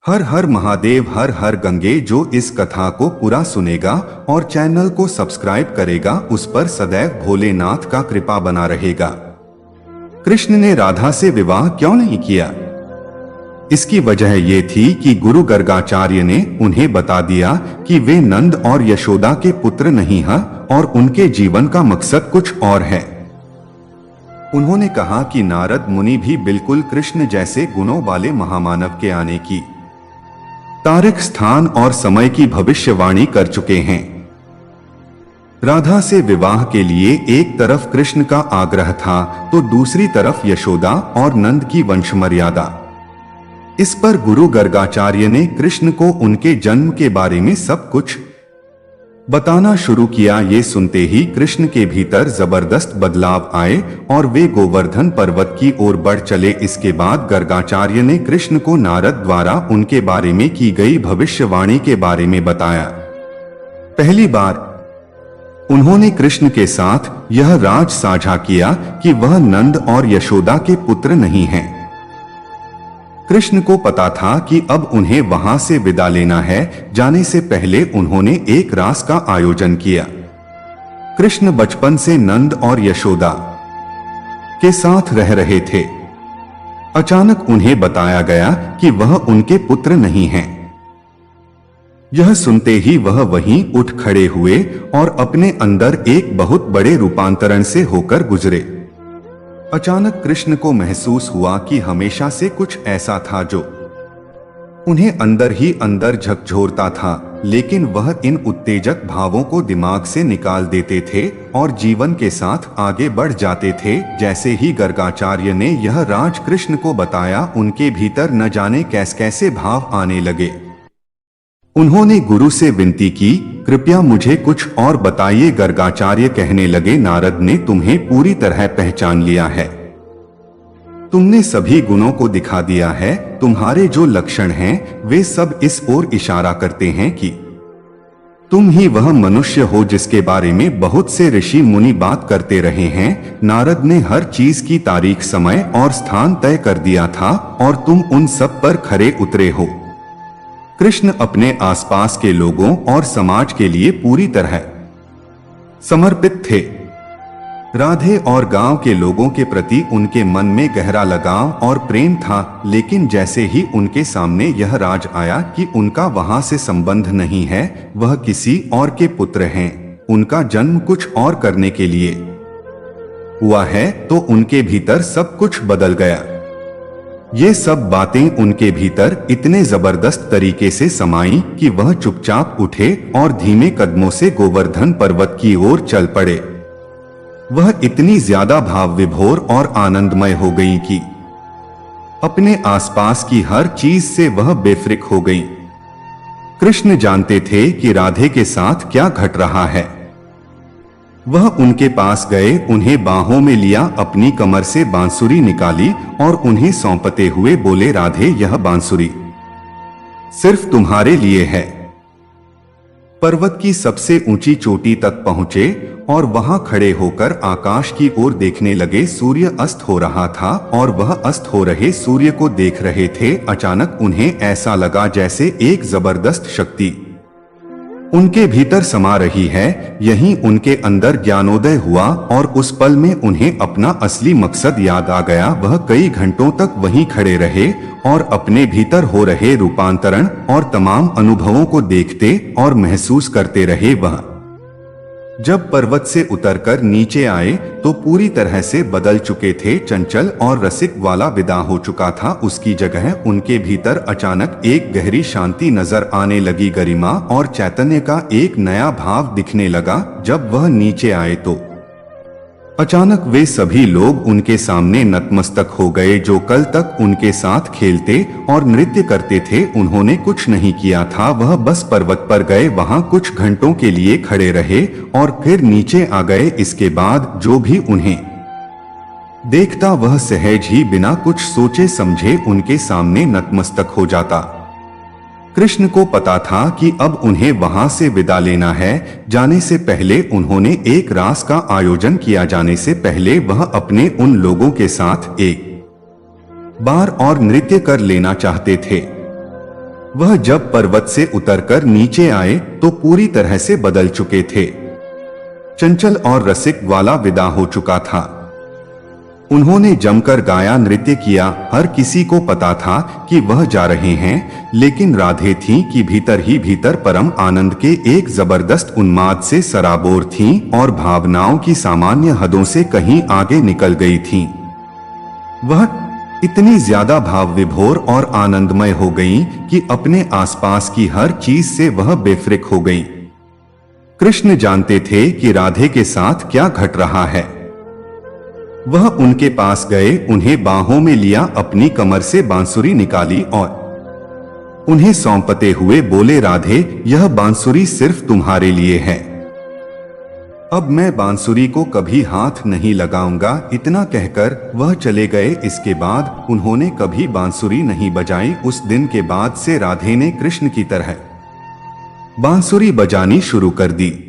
हर हर महादेव, हर हर गंगे। जो इस कथा को पूरा सुनेगा और चैनल को सब्सक्राइब करेगा उस पर सदैव भोलेनाथ का कृपा बना रहेगा। कृष्ण ने राधा से विवाह क्यों नहीं किया? इसकी वजह ये थी कि गुरु गर्गाचार्य ने उन्हें बता दिया कि वे नंद और यशोदा के पुत्र नहीं हैं और उनके जीवन का मकसद कुछ और है। उन्होंने कहा कि नारद मुनि भी बिल्कुल कृष्ण जैसे गुणों वाले महामानव के आने की तारीख, स्थान और समय की भविष्यवाणी कर चुके हैं। राधा से विवाह के लिए एक तरफ कृष्ण का आग्रह था तो दूसरी तरफ यशोदा और नंद की वंश मर्यादा। इस पर गुरु गर्गाचार्य ने कृष्ण को उनके जन्म के बारे में सब कुछ बताना शुरू किया। ये सुनते ही कृष्ण के भीतर जबरदस्त बदलाव आए और वे गोवर्धन पर्वत की ओर बढ़ चले। इसके बाद गर्गाचार्य ने कृष्ण को नारद द्वारा उनके बारे में की गई भविष्यवाणी के बारे में बताया। पहली बार उन्होंने कृष्ण के साथ यह राज साझा किया कि वह नंद और यशोदा के पुत्र नहीं हैं। कृष्ण को पता था कि अब उन्हें वहां से विदा लेना है। जाने से पहले उन्होंने एक रास का आयोजन किया। कृष्ण बचपन से नंद और यशोदा के साथ रह रहे थे। अचानक उन्हें बताया गया कि वह उनके पुत्र नहीं हैं। यह सुनते ही वह वहीं उठ खड़े हुए और अपने अंदर एक बहुत बड़े रूपांतरण से होकर गुजरे। अचानक कृष्ण को महसूस हुआ कि हमेशा से कुछ ऐसा था जो उन्हें अंदर ही अंदर झकझोरता था, लेकिन वह इन उत्तेजक भावों को दिमाग से निकाल देते थे और जीवन के साथ आगे बढ़ जाते थे। जैसे ही गर्गाचार्य ने यह राज कृष्ण को बताया, उनके भीतर न जाने कैसे कैसे भाव आने लगे। उन्होंने गुरु से विनती की, कृपया मुझे कुछ और बताइए। गर्गाचार्य कहने लगे, नारद ने तुम्हें पूरी तरह पहचान लिया है। तुमने सभी गुणों को दिखा दिया है। तुम्हारे जो लक्षण हैं वे सब इस ओर इशारा करते हैं कि तुम ही वह मनुष्य हो जिसके बारे में बहुत से ऋषि मुनि बात करते रहे हैं। नारद ने हर चीज की तारीख, समय और स्थान तय कर दिया था और तुम उन सब पर खरे उतरे हो। कृष्ण अपने आसपास के लोगों और समाज के लिए पूरी तरह समर्पित थे। राधे और गांव के लोगों के प्रति उनके मन में गहरा लगाव और प्रेम था, लेकिन जैसे ही उनके सामने यह राज आया कि उनका वहां से संबंध नहीं है, वह किसी और के पुत्र हैं, उनका जन्म कुछ और करने के लिए हुआ है, तो उनके भीतर सब कुछ बदल गया। ये सब बातें उनके भीतर इतने जबरदस्त तरीके से समाई कि वह चुपचाप उठे और धीमे कदमों से गोवर्धन पर्वत की ओर चल पड़े। वह इतनी ज्यादा भाव विभोर और आनंदमय हो गई कि अपने आसपास की हर चीज से वह बेफिक्र हो गई। कृष्ण जानते थे कि राधे के साथ क्या घट रहा है। वह उनके पास गए, उन्हें बाहों में लिया, अपनी कमर से बांसुरी निकाली और उन्हें सौंपते हुए बोले, राधे, यह बांसुरी सिर्फ तुम्हारे लिए है। पर्वत की सबसे ऊंची चोटी तक पहुंचे और वहां खड़े होकर आकाश की ओर देखने लगे। सूर्य अस्त हो रहा था और वह अस्त हो रहे सूर्य को देख रहे थे। अचानक उन्हें ऐसा लगा जैसे एक जबरदस्त शक्ति उनके भीतर समा रही है। यहीं उनके अंदर ज्ञानोदय हुआ और उस पल में उन्हें अपना असली मकसद याद आ गया। वह कई घंटों तक वहीं खड़े रहे और अपने भीतर हो रहे रूपांतरण और तमाम अनुभवों को देखते और महसूस करते रहे। वह जब पर्वत से उतरकर नीचे आए तो पूरी तरह से बदल चुके थे। चंचल और रसिक वाला विदा हो चुका था। उसकी जगह उनके भीतर अचानक एक गहरी शांति नजर आने लगी। गरिमा और चैतन्य का एक नया भाव दिखने लगा। जब वह नीचे आए तो अचानक वे सभी लोग उनके सामने नतमस्तक हो गए। जो कल तक उनके साथ खेलते और नृत्य करते थे, उन्होंने कुछ नहीं किया था। वह बस पर्वत पर गए, वहां कुछ घंटों के लिए खड़े रहे और फिर नीचे आ गए। इसके बाद जो भी उन्हें देखता वह सहज ही बिना कुछ सोचे समझे उनके सामने नतमस्तक हो जाता। कृष्ण को पता था कि अब उन्हें वहां से विदा लेना है। जाने से पहले उन्होंने एक रास का आयोजन किया। जाने से पहले वह अपने उन लोगों के साथ एक बार और नृत्य कर लेना चाहते थे। वह जब पर्वत से उतरकर नीचे आए तो पूरी तरह से बदल चुके थे। चंचल और रसिक वाला विदा हो चुका था। उन्होंने जमकर गाया, नृत्य किया। हर किसी को पता था कि वह जा रहे हैं, लेकिन राधे थीं कि भीतर ही भीतर परम आनंद के एक जबरदस्त उन्माद से सराबोर थीं और भावनाओं की सामान्य हदों से कहीं आगे निकल गई थीं। वह इतनी ज्यादा भाव विभोर और आनंदमय हो गईं कि अपने आसपास की हर चीज से वह बेफिक्र हो गईं। कृष्ण जानते थे कि राधे के साथ क्या घट रहा है। वह उनके पास गए, उन्हें बाहों में लिया, अपनी कमर से बांसुरी निकाली और उन्हें सौंपते हुए बोले, राधे, यह बांसुरी सिर्फ तुम्हारे लिए है। अब मैं बांसुरी को कभी हाथ नहीं लगाऊंगा। इतना कहकर वह चले गए। इसके बाद उन्होंने कभी बांसुरी नहीं बजाई। उस दिन के बाद से राधे ने कृष्ण की तरह बांसुरी बजानी शुरू कर दी।